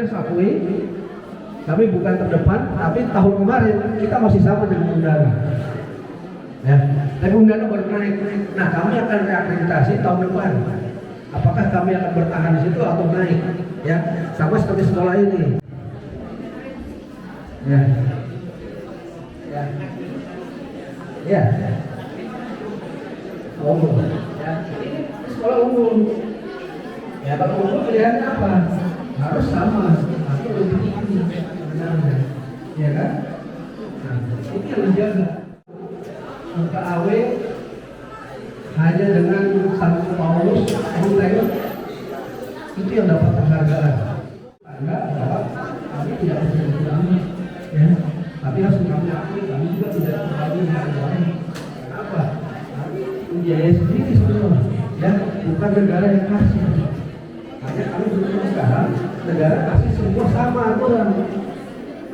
harus akui, kami bukan terdepan, tapi tahun kemarin kita masih sama dengan Undana. Ya, tapi Undana baru naik. Nah, kami akan reakreditasi tahun depan. Apakah kami akan bertahan di situ atau naik? Ya, sama seperti sekolah ini. Ya, ya, ya. Umum. Ya, ini sekolah umum. Ya, kalau umum pilihannya apa? Harus sama, tapi lebih tinggi sebenarnya, ya kan? Nah, ini yang menjaga. Muka AW hanya dengan satu Paulus Bunteng itu yang dapat penghargaan. Anda bahwa kami tidak bisa dikurangi, ya, tapi harus kami akui kami juga tidak terlalu menghargai. Kenapa? Kami membiayai sendiri semua, ya, bukan negara yang kasih. Hanya kami beruntung sekarang negara kasih semua sama aturan.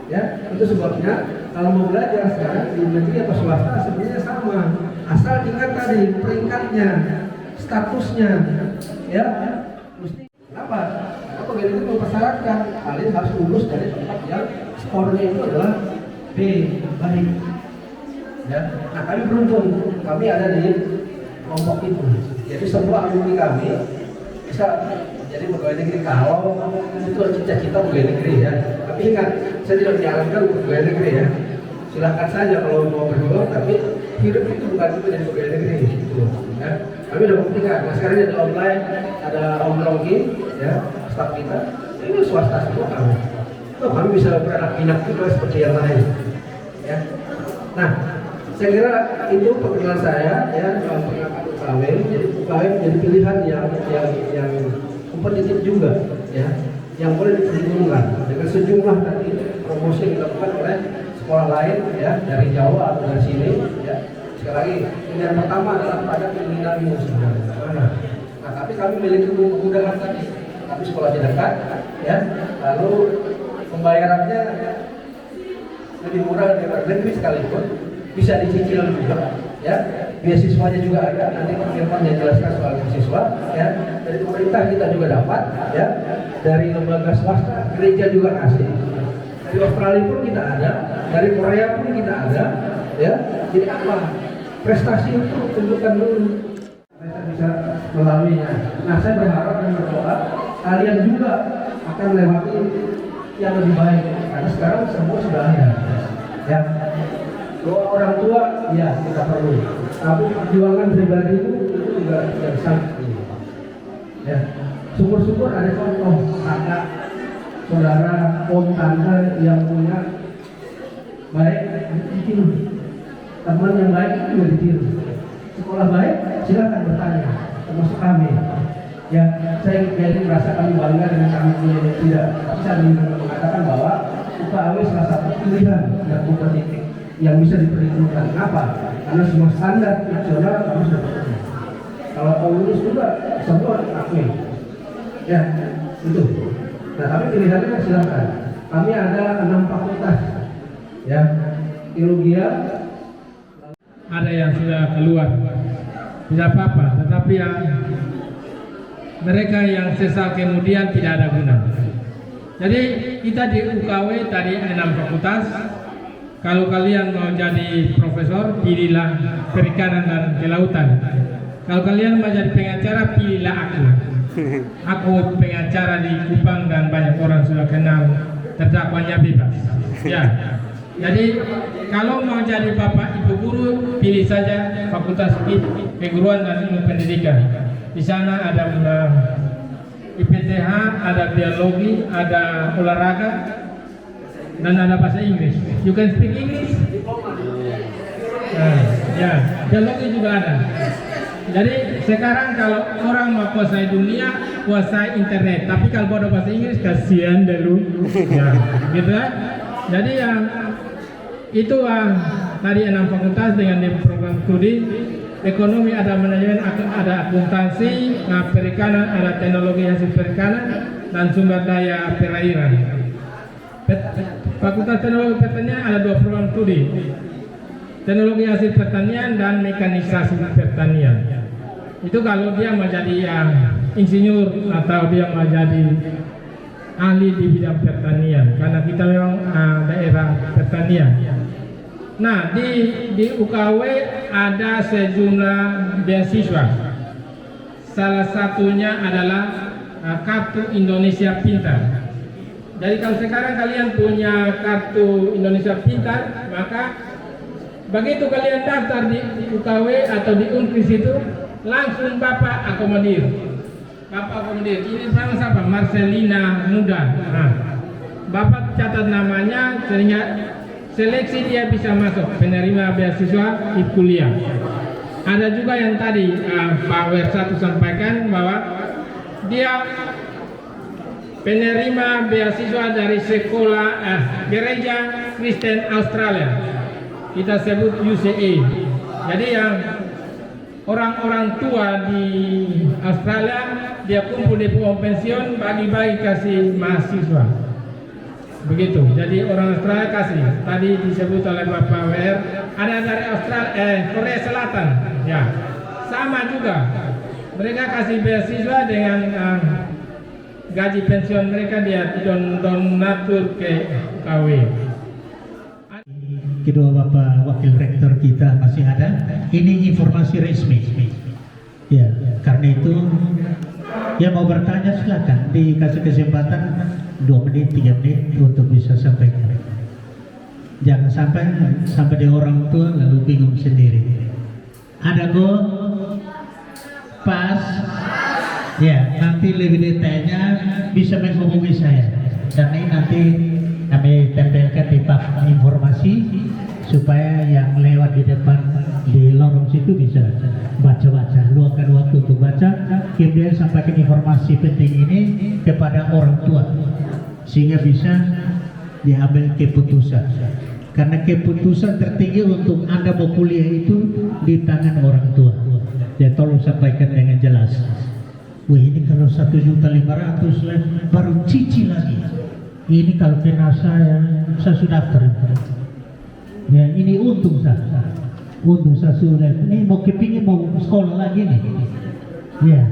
Ya, itu sebabnya kalau mau belajar sekarang di negeri atau swasta sebenarnya sama, asal ingat tadi peringkatnya, statusnya, ya, mesti apa? Apa itu mempersyaratkan kalian harus lulus dari tempat yang skornya itu adalah B baik. Ya, nah kami beruntung, kami ada di kelompok itu. Jadi semua alumni kami bisa jadi pegawai negeri kalau itu cita-cita pegawai negeri, ya. Tapi ingat, saya tidak menyarankan untuk pegawai negeri, ya. Silahkan saja kalau mau berjuang, tapi hidup itu bukan cuma jadi pegawai negeri, gitu, ya. Kami sudah buktikan. Nah, sekarang ada online, ada Om Rogi, ya, staf kita. Ini swasta semua kami. Oh, kami bisa beranak pinak juga seperti yang lain, ya. Nah, saya kira itu perkenalan saya, ya, dalam pengangkatan UKW. Jadi UKW menjadi pilihan yang kompetitif juga, ya, yang boleh diperhitungkan dengan sejumlah tadi promosi yang dilakukan oleh sekolah lain, ya, dari Jawa atau dari sini, ya. Sekali lagi, yang pertama adalah pada pembinaanmu sebenarnya. Nah, tapi kami memiliki kemudahan tadi, kami sekolah di dekat, ya, lalu pembayarannya lebih murah daripada negeri sekalipun, bisa dicicil juga, ya. Beasiswanya juga ada, nanti Pak Firman yang jelaskan soal beasiswa, ya. Dari pemerintah kita juga dapat, ya. Dari lembaga swasta, gereja juga kasih. Dari Australia pun kita ada, dari Korea pun kita ada, ya. Jadi apa? Prestasi itu tunjukkan dulu. Kita bisa melaluinya. Nah, saya berharap dan berdoa kalian juga akan melewati yang lebih baik, karena sekarang semua sudah ada, ya. Doa orang tua, ya, kita perlu. Tapi perjuangan pribadi itu juga tidak sangat. Ya, syukur-syukur ada contoh kakak, saudara, om, tante yang punya baik ditiru, teman yang baik juga ditiru. Sekolah baik, silakan bertanya, termasuk kami. Ya, saya jadi merasa kami bangga dengan kami punya tidak. Tapi saya ingin mengatakan bahwa UKW salah satu pilihan yang kompetitif yang bisa diperhitungkan. Kenapa? Karena semua standar nasional harus dipenuhi. Kalau mau lulus juga semua akui. Ya, itu. Nah, tapi pilihannya silakan. Kami ada 6 fakultas. Ya, teologi, ada yang sudah keluar, tidak apa-apa. Tetapi yang mereka yang sesal kemudian tidak ada guna. Jadi kita di UKW tadi 6 fakultas. Kalau kalian mau jadi profesor, pilihlah perikanan dan kelautan. Kalau kalian mau jadi pengacara, pilihlah aku. Aku pengacara di Kupang dan banyak orang sudah kenal, terdakwanya bebas. Ya. Jadi kalau mau jadi bapak ibu guru, pilih saja Fakultas Keguruan dan Ilmu Pendidikan. Di sana ada IPTH, ada biologi, ada olahraga, dan ada bahasa Inggris. You can speak English? Ya, biologi juga ada. Jadi sekarang kalau orang mau kuasai dunia, kuasai internet. Tapi kalau bodoh bahasa Inggris, kasihan dulu. Ya, gitu ya. Jadi yang itu tadi 6 fakultas dengan program studi. Ekonomi ada manajemen, ada akuntansi, perikanan ada teknologi hasil perikanan dan sumber daya perairan. Fakultas Teknologi Pertanian ada 2 program studi, teknologi hasil pertanian dan mekanisasi pertanian. Itu kalau dia mau jadi insinyur atau dia mau jadi ahli di bidang pertanian karena kita memang daerah pertanian. Nah, di UKW ada sejumlah beasiswa. Salah satunya adalah Kartu Indonesia Pintar. Jadi kalau sekarang kalian punya Kartu Indonesia Pintar, maka begitu kalian daftar di UKW atau di Unkris itu, langsung Bapak akomodir. Ini sama siapa? Marcelina Muda. Nah, Bapak catat namanya sehingga seleksi dia bisa masuk penerima beasiswa di kuliah. Ada juga yang tadi Pak Wersatu sampaikan bahwa dia penerima beasiswa dari sekolah Gereja Kristen Australia. Kita sebut UCA. Jadi yang orang-orang tua di Australia dia kumpul di pohon pensiun bagi-bagi kasih mahasiswa. Begitu. Jadi orang Australia kasih. Tadi disebut oleh Bapak WR ada dari Australia, Korea Selatan. Ya, sama juga. Mereka kasih beasiswa dengan gaji pensiun mereka dia donatur ke KW. Kedua Bapak Wakil Rektor kita masih ada. Ini informasi resmi. Ya, karena itu yang mau bertanya silakan dikasih kesempatan 2 menit 3 menit untuk bisa sampaikan. Jangan sampai di orang tua lalu bingung sendiri. Ada go? Pas? Ya, nanti lebih detailnya bisa menghubungi saya. Karena ini nanti kami tempelkan di tab informasi supaya yang lewat di depan di lorong situ bisa baca-baca, luangkan waktu untuk baca, kemudian sampaikan informasi penting ini kepada orang tua sehingga bisa diambil keputusan. Karena keputusan tertinggi untuk Anda mau kuliah itu di tangan orang tua. Ya tolong sampaikan dengan jelas. Wah, ini kalau 1.500.000 lah baru cicil lagi. Ini kalau kena saya sudah daftar. Ya, ini untung saya sudah. Ini mau kepingin mau sekolah lagi nih. Ya,